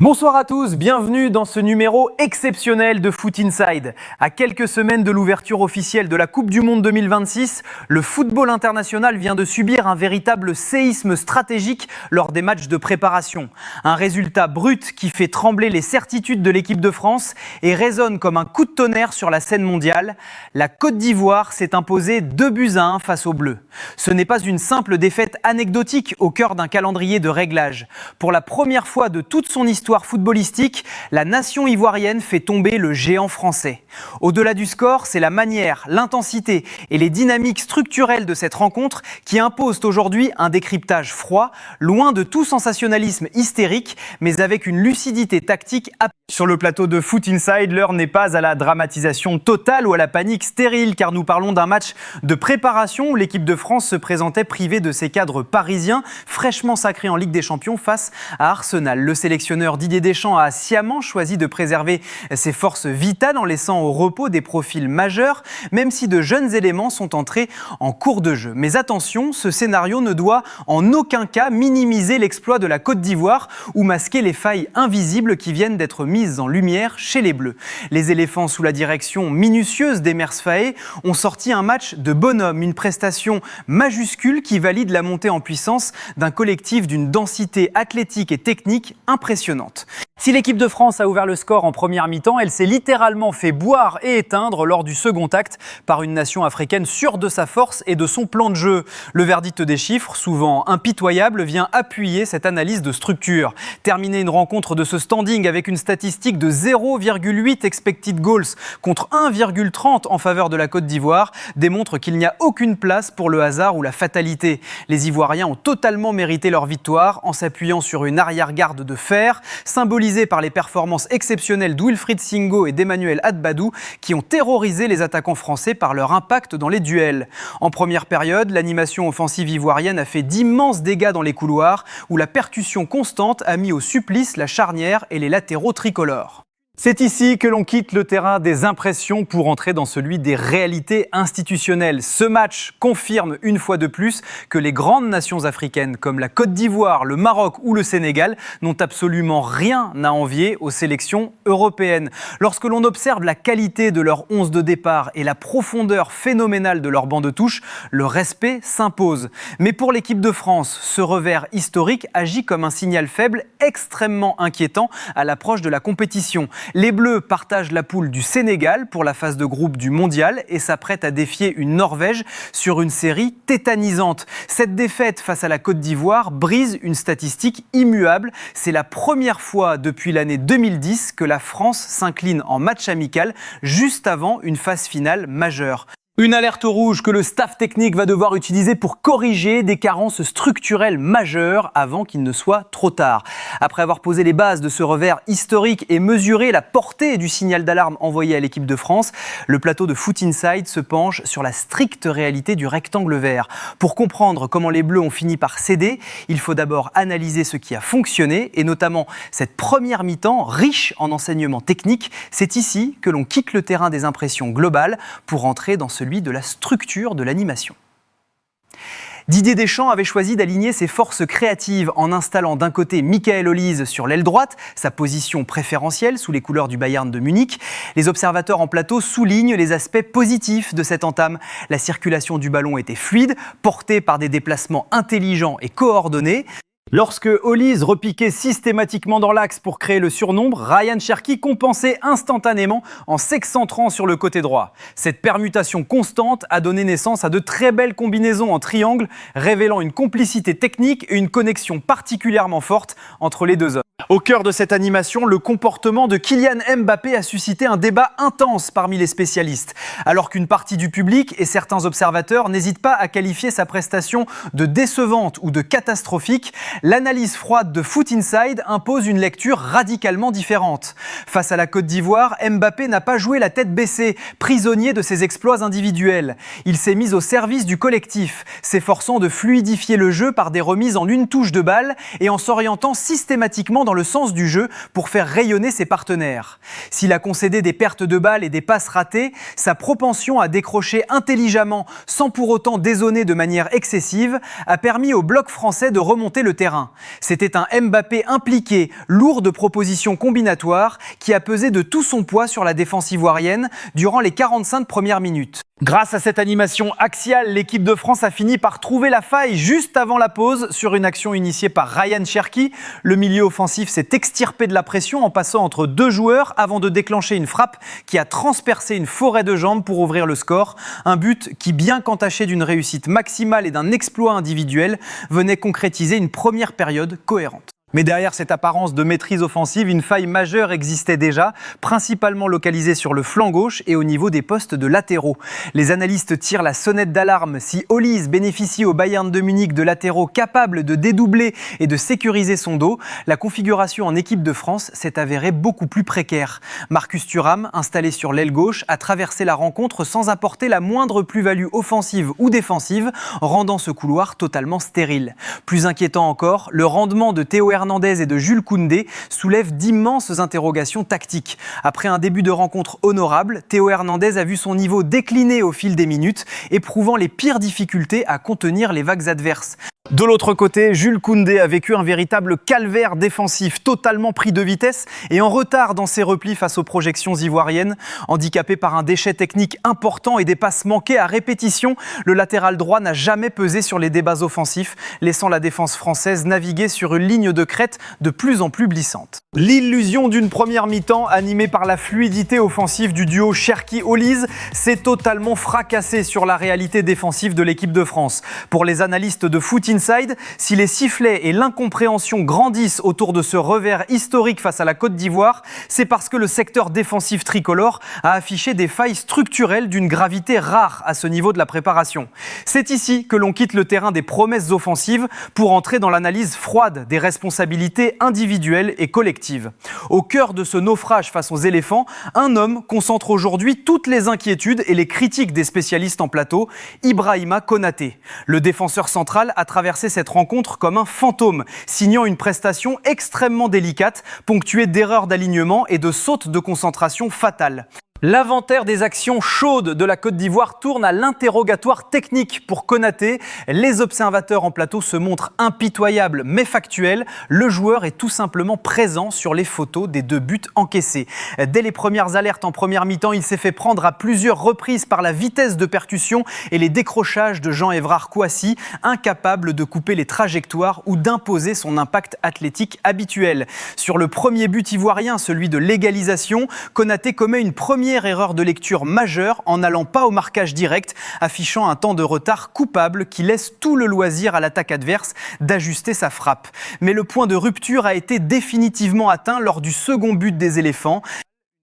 Bonsoir à tous, bienvenue dans ce numéro exceptionnel de Foot Inside. À quelques semaines de l'ouverture officielle de la Coupe du Monde 2026, le football international vient de subir un véritable séisme stratégique lors des matchs de préparation. Un résultat brut qui fait trembler les certitudes de l'équipe de France et résonne comme un coup de tonnerre sur la scène mondiale. La Côte d'Ivoire s'est imposée 2-1 face aux Bleus. Ce n'est pas une simple défaite anecdotique au cœur d'un calendrier de réglage. Pour la première fois de toute son histoire footballistique, la nation ivoirienne fait tomber le géant français. Au-delà du score, c'est la manière, l'intensité et les dynamiques structurelles de cette rencontre qui imposent aujourd'hui un décryptage froid, loin de tout sensationnalisme hystérique, mais avec une lucidité tactique. Sur le plateau de Foot Inside, l'heure n'est pas à la dramatisation totale ou à la panique stérile, car nous parlons d'un match de préparation où l'équipe de France se présentait privée de ses cadres parisiens, fraîchement sacrés en Ligue des Champions face à Arsenal. Le sélectionneur Didier Deschamps a sciemment choisi de préserver ses forces vitales en laissant au repos des profils majeurs, même si de jeunes éléments sont entrés en cours de jeu. Mais attention, ce scénario ne doit en aucun cas minimiser l'exploit de la Côte d'Ivoire ou masquer les failles invisibles qui viennent d'être mises en lumière chez les Bleus. Les éléphants, sous la direction minutieuse d'Emers Faé, ont sorti un match de bonhomme, une prestation majuscule qui valide la montée en puissance d'un collectif d'une densité athlétique et technique impressionnante. Si l'équipe de France a ouvert le score en première mi-temps, elle s'est littéralement fait boire et éteindre lors du second acte par une nation africaine sûre de sa force et de son plan de jeu. Le verdict des chiffres, souvent impitoyable, vient appuyer cette analyse de structure. Terminer une rencontre de ce standing avec une statistique de 0,8 expected goals contre 1,30 en faveur de la Côte d'Ivoire démontre qu'il n'y a aucune place pour le hasard ou la fatalité. Les Ivoiriens ont totalement mérité leur victoire en s'appuyant sur une arrière-garde de fer, symbolisée par les performances exceptionnelles d'Wilfried Singo et d'Emmanuel Hadbadou qui ont terrorisé les attaquants français par leur impact dans les duels. En première période, l'animation offensive ivoirienne a fait d'immenses dégâts dans les couloirs où la percussion constante a mis au supplice la charnière et les latéraux tricolores. C'est ici que l'on quitte le terrain des impressions pour entrer dans celui des réalités institutionnelles. Ce match confirme une fois de plus que les grandes nations africaines comme la Côte d'Ivoire, le Maroc ou le Sénégal n'ont absolument rien à envier aux sélections européennes. Lorsque l'on observe la qualité de leur 11 de départ et la profondeur phénoménale de leur banc de touche, le respect s'impose. Mais pour l'équipe de France, ce revers historique agit comme un signal faible extrêmement inquiétant à l'approche de la compétition. Les Bleus partagent la poule du Sénégal pour la phase de groupe du Mondial et s'apprêtent à défier une Norvège sur une série tétanisante. Cette défaite face à la Côte d'Ivoire brise une statistique immuable. C'est la première fois depuis l'année 2010 que la France s'incline en match amical juste avant une phase finale majeure. Une alerte rouge que le staff technique va devoir utiliser pour corriger des carences structurelles majeures avant qu'il ne soit trop tard. Après avoir posé les bases de ce revers historique et mesuré la portée du signal d'alarme envoyé à l'équipe de France, le plateau de Foot Inside se penche sur la stricte réalité du rectangle vert. Pour comprendre comment les Bleus ont fini par céder, il faut d'abord analyser ce qui a fonctionné et notamment cette première mi-temps riche en enseignements techniques. C'est ici que l'on quitte le terrain des impressions globales pour entrer dans celui de la structure de l'animation. Didier Deschamps avait choisi d'aligner ses forces créatives en installant d'un côté Michael Olise sur l'aile droite, sa position préférentielle sous les couleurs du Bayern de Munich. Les observateurs en plateau soulignent les aspects positifs de cette entame. La circulation du ballon était fluide, portée par des déplacements intelligents et coordonnés. Lorsque Olise repiquait systématiquement dans l'axe pour créer le surnombre, Ryan Cherki compensait instantanément en s'excentrant sur le côté droit. Cette permutation constante a donné naissance à de très belles combinaisons en triangle, révélant une complicité technique et une connexion particulièrement forte entre les deux hommes. Au cœur de cette animation, le comportement de Kylian Mbappé a suscité un débat intense parmi les spécialistes. Alors qu'une partie du public et certains observateurs n'hésitent pas à qualifier sa prestation de décevante ou de catastrophique, l'analyse froide de Foot Inside impose une lecture radicalement différente. Face à la Côte d'Ivoire, Mbappé n'a pas joué la tête baissée, prisonnier de ses exploits individuels. Il s'est mis au service du collectif, s'efforçant de fluidifier le jeu par des remises en une touche de balle et en s'orientant systématiquement dans le sens du jeu pour faire rayonner ses partenaires. S'il a concédé des pertes de balles et des passes ratées, sa propension à décrocher intelligemment sans pour autant dézonner de manière excessive a permis au bloc français de remonter le terrain terrain. C'était un Mbappé impliqué, lourd de propositions combinatoires, qui a pesé de tout son poids sur la défense ivoirienne durant les 45 premières minutes. Grâce à cette animation axiale, l'équipe de France a fini par trouver la faille juste avant la pause sur une action initiée par Ryan Cherki. Le milieu offensif s'est extirpé de la pression en passant entre deux joueurs avant de déclencher une frappe qui a transpercé une forêt de jambes pour ouvrir le score. Un but qui, bien qu'entaché d'une réussite maximale et d'un exploit individuel, venait concrétiser une première période cohérente. Mais derrière cette apparence de maîtrise offensive, une faille majeure existait déjà, principalement localisée sur le flanc gauche et au niveau des postes de latéraux. Les analystes tirent la sonnette d'alarme. Si Olise bénéficie au Bayern de Munich de latéraux capables de dédoubler et de sécuriser son dos, la configuration en équipe de France s'est avérée beaucoup plus précaire. Marcus Thuram, installé sur l'aile gauche, a traversé la rencontre sans apporter la moindre plus-value offensive ou défensive, rendant ce couloir totalement stérile. Plus inquiétant encore, le rendement de Théo Hernandez et de Jules Koundé soulève d'immenses interrogations tactiques. Après un début de rencontre honorable, Théo Hernandez a vu son niveau décliner au fil des minutes, éprouvant les pires difficultés à contenir les vagues adverses. De l'autre côté, Jules Koundé a vécu un véritable calvaire défensif, totalement pris de vitesse et en retard dans ses replis face aux projections ivoiriennes. Handicapé par un déchet technique important et des passes manquées à répétition, le latéral droit n'a jamais pesé sur les débats offensifs, laissant la défense française naviguer sur une ligne de crête de plus en plus glissante. L'illusion d'une première mi-temps animée par la fluidité offensive du duo Cherki-Olise s'est totalement fracassée sur la réalité défensive de l'équipe de France. Pour les analystes de Foot Inside, si les sifflets et l'incompréhension grandissent autour de ce revers historique face à la Côte d'Ivoire, c'est parce que le secteur défensif tricolore a affiché des failles structurelles d'une gravité rare à ce niveau de la préparation. C'est ici que l'on quitte le terrain des promesses offensives pour entrer dans l'analyse froide des responsabilités individuelles et collectives. Au cœur de ce naufrage face aux éléphants, un homme concentre aujourd'hui toutes les inquiétudes et les critiques des spécialistes en plateau, Ibrahima Konaté. Le défenseur central a traversé cette rencontre comme un fantôme, signant une prestation extrêmement délicate, ponctuée d'erreurs d'alignement et de sautes de concentration fatales. L'inventaire des actions chaudes de la Côte d'Ivoire tourne à l'interrogatoire technique pour Konaté. Les observateurs en plateau se montrent impitoyables mais factuels. Le joueur est tout simplement présent sur les photos des deux buts encaissés. Dès les premières alertes en première mi-temps, il s'est fait prendre à plusieurs reprises par la vitesse de percussion et les décrochages de Jean-Évrard Kouassi, incapable de couper les trajectoires ou d'imposer son impact athlétique habituel. Sur le premier but ivoirien, celui de l'égalisation, Konaté commet une première erreur de lecture majeure en n'allant pas au marquage direct, affichant un temps de retard coupable qui laisse tout le loisir à l'attaque adverse d'ajuster sa frappe. Mais le point de rupture a été définitivement atteint lors du second but des éléphants.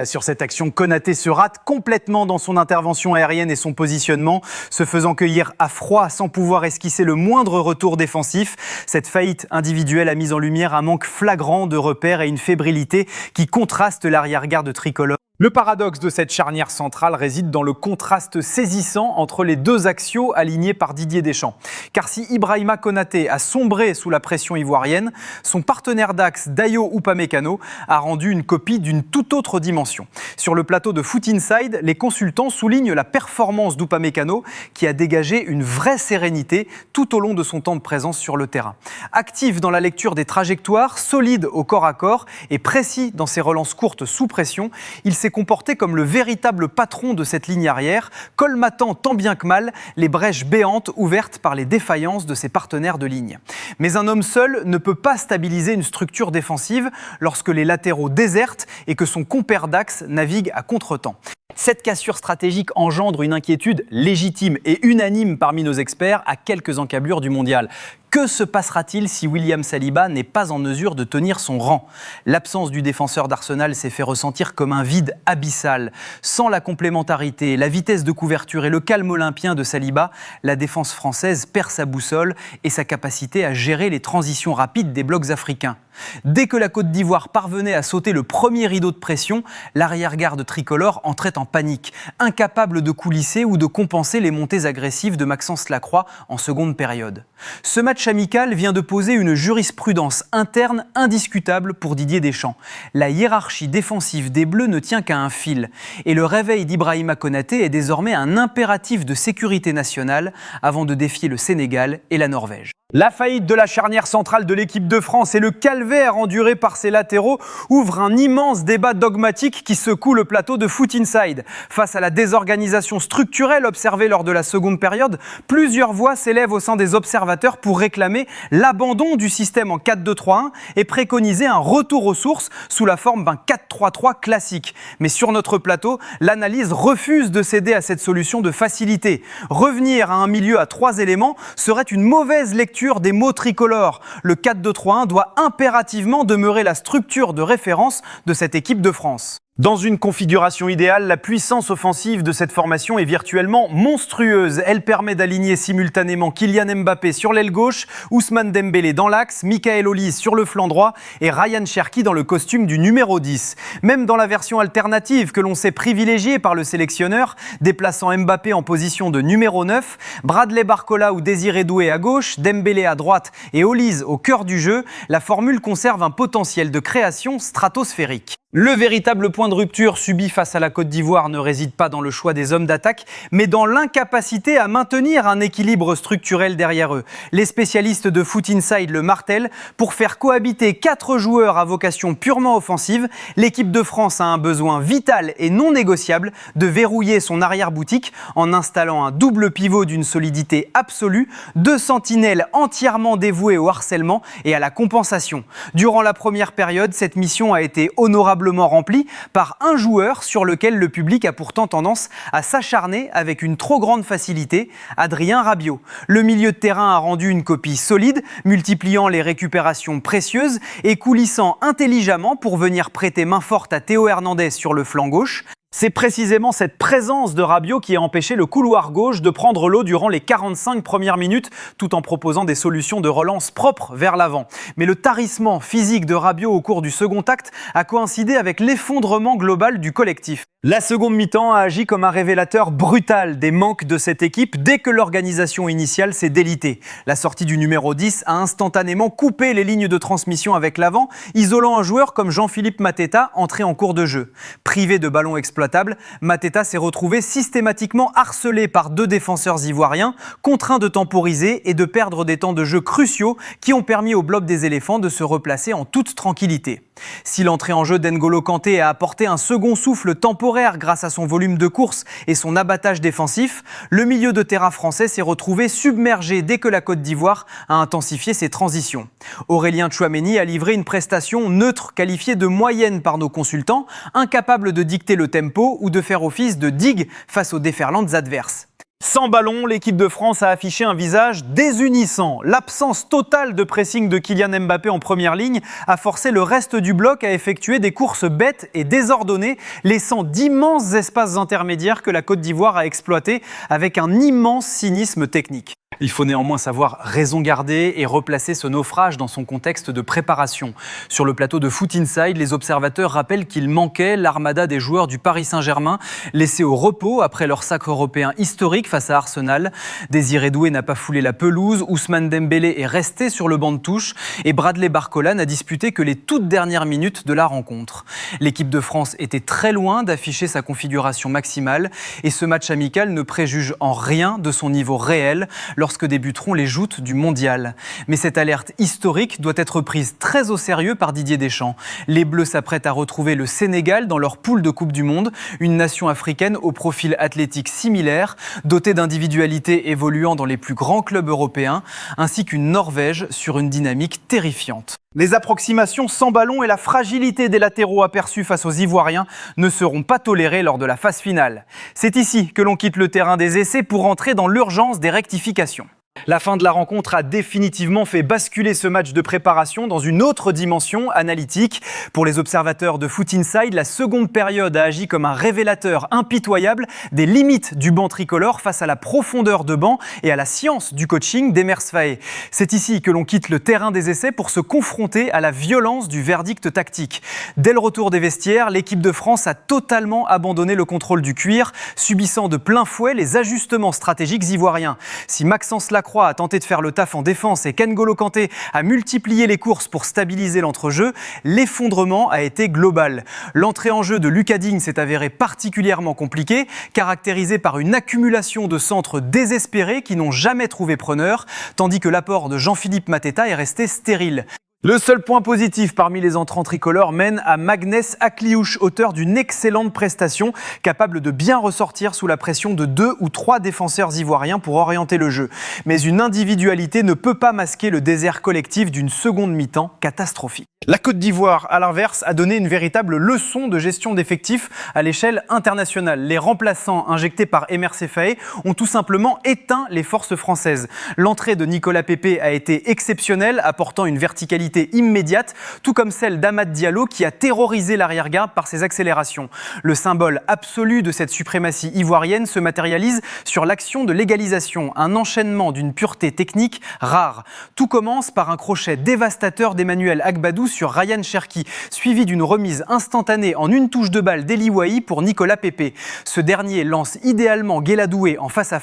Sur cette action, Konaté se rate complètement dans son intervention aérienne et son positionnement, se faisant cueillir à froid sans pouvoir esquisser le moindre retour défensif. Cette faillite individuelle a mis en lumière un manque flagrant de repères et une fébrilité qui contraste l'arrière-garde tricolore. Le paradoxe de cette charnière centrale réside dans le contraste saisissant entre les deux axiaux alignés par Didier Deschamps. Car si Ibrahima Konaté a sombré sous la pression ivoirienne, son partenaire d'axe Dayo Upamecano a rendu une copie d'une toute autre dimension. Sur le plateau de Foot Inside, les consultants soulignent la performance d'Upamecano qui a dégagé une vraie sérénité tout au long de son temps de présence sur le terrain. Actif dans la lecture des trajectoires, solide au corps à corps et précis dans ses relances courtes sous pression, il s'est comporté comme le véritable patron de cette ligne arrière, colmatant tant bien que mal les brèches béantes ouvertes par les défaillances de ses partenaires de ligne. Mais un homme seul ne peut pas stabiliser une structure défensive lorsque les latéraux désertent et que son compère d'axe navigue à contretemps. Cette cassure stratégique engendre une inquiétude légitime et unanime parmi nos experts à quelques encablures du mondial. Que se passera-t-il si William Saliba n'est pas en mesure de tenir son rang ? L'absence du défenseur d'Arsenal s'est fait ressentir comme un vide abyssal. Sans la complémentarité, la vitesse de couverture et le calme olympien de Saliba, la défense française perd sa boussole et sa capacité à gérer les transitions rapides des blocs africains. Dès que la Côte d'Ivoire parvenait à sauter le premier rideau de pression, l'arrière-garde tricolore entrait en panique, incapable de coulisser ou de compenser les montées agressives de Maxence Lacroix en seconde période. Ce match amical vient de poser une jurisprudence interne indiscutable pour Didier Deschamps. La hiérarchie défensive des Bleus ne tient qu'à un fil. Et le réveil d'Ibrahima Konaté est désormais un impératif de sécurité nationale avant de défier le Sénégal et la Norvège. La faillite de la charnière centrale de l'équipe de France et le calvaire enduré par ses latéraux ouvrent un immense débat dogmatique qui secoue le plateau de Foot Inside. Face à la désorganisation structurelle observée lors de la seconde période, plusieurs voix s'élèvent au sein des observateurs pour réclamer l'abandon du système en 4-2-3-1 et préconiser un retour aux sources sous la forme d'un 4-3-3 classique. Mais sur notre plateau, l'analyse refuse de céder à cette solution de facilité. Revenir à un milieu à 3 éléments serait une mauvaise lecture des mots tricolores. Le 4-2-3-1 doit impérativement demeurer la structure de référence de cette équipe de France. Dans une configuration idéale, la puissance offensive de cette formation est virtuellement monstrueuse. Elle permet d'aligner simultanément Kylian Mbappé sur l'aile gauche, Ousmane Dembélé dans l'axe, Michael Olise sur le flanc droit et Ryan Cherki dans le costume du numéro 10. Même dans la version alternative que l'on sait privilégiée par le sélectionneur, déplaçant Mbappé en position de numéro 9, Bradley Barcola ou Désiré Doué à gauche, Dembélé à droite et Olise au cœur du jeu, la formule conserve un potentiel de création stratosphérique. Le véritable point de rupture subi face à la Côte d'Ivoire ne réside pas dans le choix des hommes d'attaque, mais dans l'incapacité à maintenir un équilibre structurel derrière eux. Les spécialistes de Foot Inside le martèlent, pour faire cohabiter 4 joueurs à vocation purement offensive, l'équipe de France a un besoin vital et non négociable de verrouiller son arrière-boutique en installant un double pivot d'une solidité absolue, 2 sentinelles entièrement dévouées au harcèlement et à la compensation. Durant la première période, cette mission a été honorablement rempli par un joueur sur lequel le public a pourtant tendance à s'acharner avec une trop grande facilité, Adrien Rabiot. Le milieu de terrain a rendu une copie solide, multipliant les récupérations précieuses et coulissant intelligemment pour venir prêter main forte à Théo Hernandez sur le flanc gauche. C'est précisément cette présence de Rabiot qui a empêché le couloir gauche de prendre l'eau durant les 45 premières minutes, tout en proposant des solutions de relance propres vers l'avant. Mais le tarissement physique de Rabiot au cours du second acte a coïncidé avec l'effondrement global du collectif. La seconde mi-temps a agi comme un révélateur brutal des manques de cette équipe dès que l'organisation initiale s'est délitée. La sortie du numéro 10 a instantanément coupé les lignes de transmission avec l'avant, isolant un joueur comme Jean-Philippe Mateta entré en cours de jeu. Privé de ballon exploitable, Mateta s'est retrouvé systématiquement harcelé par 2 défenseurs ivoiriens, contraint de temporiser et de perdre des temps de jeu cruciaux qui ont permis au bloc des éléphants de se replacer en toute tranquillité. Si l'entrée en jeu d'N'Golo Kanté a apporté un second souffle temporaire grâce à son volume de course et son abattage défensif, le milieu de terrain français s'est retrouvé submergé dès que la Côte d'Ivoire a intensifié ses transitions. Aurélien Tchouaméni a livré une prestation neutre qualifiée de moyenne par nos consultants, incapable de dicter le tempo ou de faire office de digue face aux déferlantes adverses. Sans ballon, l'équipe de France a affiché un visage désunissant. L'absence totale de pressing de Kylian Mbappé en première ligne a forcé le reste du bloc à effectuer des courses bêtes et désordonnées, laissant d'immenses espaces intermédiaires que la Côte d'Ivoire a exploités avec un immense cynisme technique. Il faut néanmoins savoir raison garder et replacer ce naufrage dans son contexte de préparation. Sur le plateau de Foot Inside, les observateurs rappellent qu'il manquait l'armada des joueurs du Paris Saint-Germain, laissés au repos après leur sacre européen historique face à Arsenal. Désiré Doué n'a pas foulé la pelouse, Ousmane Dembélé est resté sur le banc de touche et Bradley Barcola n'a disputé que les toutes dernières minutes de la rencontre. L'équipe de France était très loin d'afficher sa configuration maximale et ce match amical ne préjuge en rien de son niveau réel lorsque débuteront les joutes du mondial. Mais cette alerte historique doit être prise très au sérieux par Didier Deschamps. Les Bleus s'apprêtent à retrouver le Sénégal dans leur poule de Coupe du Monde, une nation africaine au profil athlétique similaire, dotée d'individualités évoluant dans les plus grands clubs européens, ainsi qu'une Norvège sur une dynamique terrifiante. Les approximations sans ballon et la fragilité des latéraux aperçus face aux Ivoiriens ne seront pas tolérées lors de la phase finale. C'est ici que l'on quitte le terrain des essais pour entrer dans l'urgence des rectifications. La fin de la rencontre a définitivement fait basculer ce match de préparation dans une autre dimension analytique. Pour les observateurs de Foot Inside, la seconde période a agi comme un révélateur impitoyable des limites du banc tricolore face à la profondeur de banc et à la science du coaching d'Emers Faé. C'est ici que l'on quitte le terrain des essais pour se confronter à la violence du verdict tactique. Dès le retour des vestiaires, l'équipe de France a totalement abandonné le contrôle du cuir, subissant de plein fouet les ajustements stratégiques ivoiriens. Si Maxence Lacroix a tenté de faire le taf en défense et N'Golo Kanté a multiplié les courses pour stabiliser l'entrejeu, l'effondrement a été global. L'entrée en jeu de Lucas Digne s'est avérée particulièrement compliquée, caractérisée par une accumulation de centres désespérés qui n'ont jamais trouvé preneur, tandis que l'apport de Jean-Philippe Mateta est resté stérile. Le seul point positif parmi les entrants tricolores mène à Magnès Akliouche, auteur d'une excellente prestation, capable de bien ressortir sous la pression de 2 ou 3 défenseurs ivoiriens pour orienter le jeu. Mais une individualité ne peut pas masquer le désert collectif d'une seconde mi-temps catastrophique. La Côte d'Ivoire, à l'inverse, a donné une véritable leçon de gestion d'effectifs à l'échelle internationale. Les remplaçants injectés par Emer Sefaé ont tout simplement éteint les forces françaises. L'entrée de Nicolas Pepe a été exceptionnelle, apportant une verticalité immédiate, tout comme celle d'Amad Diallo qui a terrorisé l'arrière-garde par ses accélérations. Le symbole absolu de cette suprématie ivoirienne se matérialise sur l'action de l'égalisation, un enchaînement d'une pureté technique rare. Tout commence par un crochet dévastateur d'Emmanuel Agbadou sur Ryan Cherki, suivi d'une remise instantanée en une touche de balle d'Eli Wahi pour Nicolas Pepe. Ce dernier lance idéalement Guéladoué en face à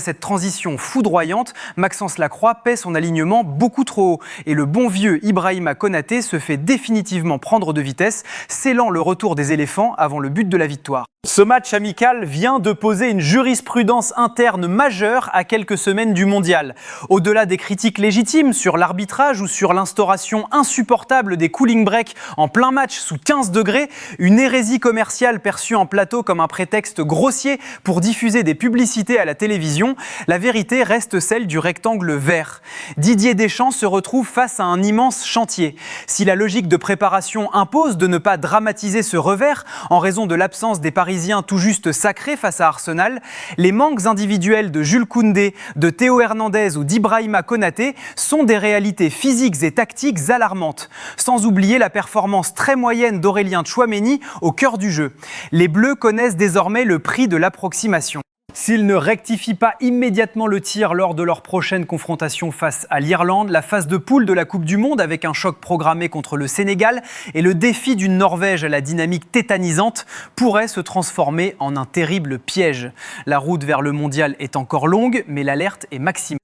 cette transition foudroyante, Maxence Lacroix paie son alignement beaucoup trop haut et le bon vieux Ibrahima Konaté se fait définitivement prendre de vitesse, scellant le retour des éléphants avant le but de la victoire. Ce match amical vient de poser une jurisprudence interne majeure à quelques semaines du mondial. Au-delà des critiques légitimes sur l'arbitrage ou sur l'instauration insupportable des cooling breaks en plein match sous 15 degrés, une hérésie commerciale perçue en plateau comme un prétexte grossier pour diffuser des publicités à la télévision, la vérité reste celle du rectangle vert. Didier Deschamps se retrouve face à un immense chantier. Si la logique de préparation impose de ne pas dramatiser ce revers en raison de l'absence des Parisiens tout juste sacrés face à Arsenal, les manques individuels de Jules Koundé, de Théo Hernandez ou d'Ibrahima Konaté sont des réalités physiques et tactiques alarmantes. Sans oublier la performance très moyenne d'Aurélien Tchouaméni au cœur du jeu. Les Bleus connaissent désormais le prix de l'approximation. S'ils ne rectifient pas immédiatement le tir lors de leur prochaine confrontation face à l'Irlande, la phase de poule de la Coupe du Monde avec un choc programmé contre le Sénégal et le défi d'une Norvège à la dynamique tétanisante pourrait se transformer en un terrible piège. La route vers le mondial est encore longue, mais l'alerte est maximale.